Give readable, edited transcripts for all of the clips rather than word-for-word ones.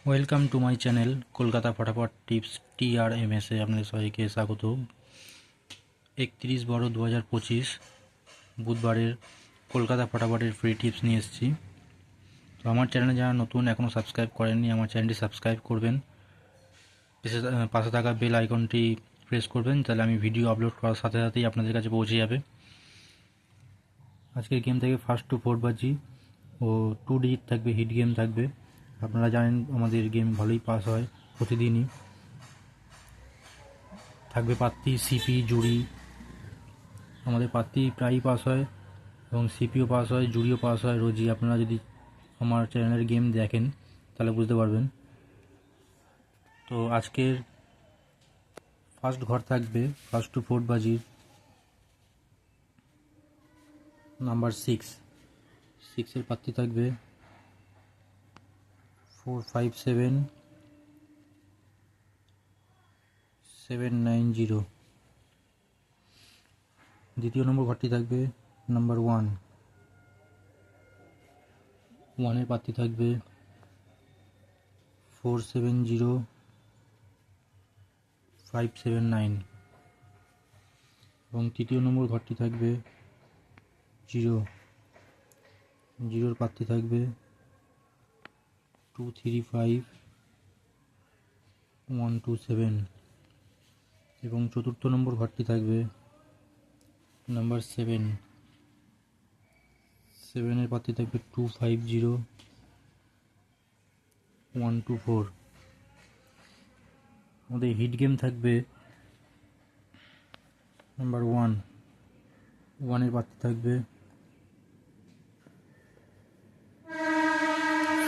Welcome to my channel Kolkata ফটাফট tips TRMS আপনাদের সবাইকে স্বাগত। 31/12/2025 বুধবারের কলকাতা ফটাফটের ফ্রি টিপস নিয়ে এসেছি। তো আমার চ্যানেলে যারা নতুন এখনও সাবস্ক্রাইব করেননি আমার চ্যানেলটি সাবস্ক্রাইব করবেন, পাশে থাকা বেল আইকনটি প্রেস করবেন, তাহলে আমি ভিডিও আপলোড করার সাথে সাথেই আপনাদের কাছে পৌঁছে যাবে। আজকের গেম থেকে 1st to 4 বাজি ও 2 ডিজিট থাকবে, হিট গেম থাকবে। আপনারা জানেন আমাদের গেম ভালোই পাস হয় প্রতিদিনই। থাকবে পাত্তি, সিপি, জুড়ি। আমাদের পাত্তি প্রায়ই পাস হয় এবং সিপিও পাস হয়, জুড়িও পাস হয় রোজই। আপনারা যদি আমার চ্যানেলের গেম দেখেন তাহলে বুঝতে পারবেন। তো আজকের ফার্স্ট ঘর থাকবে 1st to 4 বাজির নাম্বার 6 পাত্তি থাকবে 457790। দ্বিতীয় নম্বর ঘরটি থাকবে নাম্বার 1 পাত্তি থাকবে 470579 এবং তৃতীয় নম্বর ঘরটি থাকবে 0 পাত্তি থাকবে 235127 এবং চতুর্থ নম্বর ঘরটি থাকবে নাম্বার 7 পাত্তি থাকবে 250124। আমাদের হিট গেম থাকবে নাম্বার 1 পাত্তি থাকবে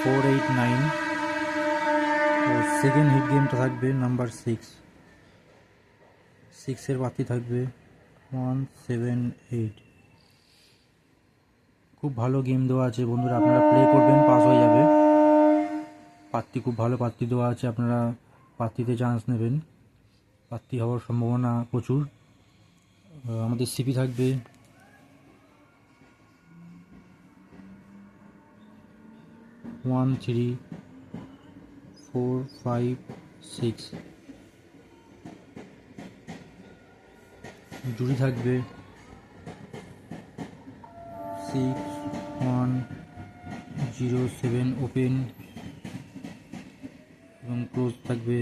489 ও সেকেন্ড হিট গেমটা থাকবে নাম্বার 6 পাত্তি থাকবে 178। খুব ভালো গেম দেওয়া আছে বন্ধুরা, আপনারা প্লে করবেন, পাস হয়ে যাবে। পাত্তি খুব ভালো পাত্তি দেওয়া আছে, আপনারা পাত্তিতে চান্স নেবেন, পাত্তি হওয়ার সম্ভাবনা প্রচুর। আমাদের সিপি থাকবে 13456, জুড়ি থাকবে 6107 ওপেন এবং ক্লোজ থাকবে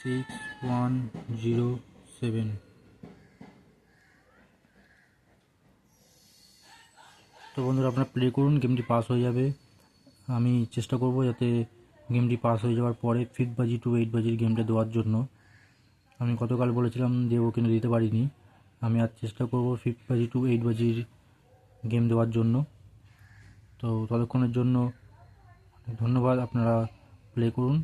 6107। তো বন্ধুরা আপনারা প্লে করুন, গেমটি পাস হয়ে যাবে। আমি চেষ্টা করব যাতে গেমটি পাস হয়ে যাওয়ার পরে 5 বাজি টু 8 বাজির গেমটা দেওয়ার জন্য। আমি গতকাল বলেছিলাম দেবো কিন্তু দিতে পারিনি। আমি আজ চেষ্টা করব 5 বাজি টু 8 বাজির গেম দেওয়ার জন্য। তো ততক্ষণের জন্য ধন্যবাদ, আপনারা প্লে করুন।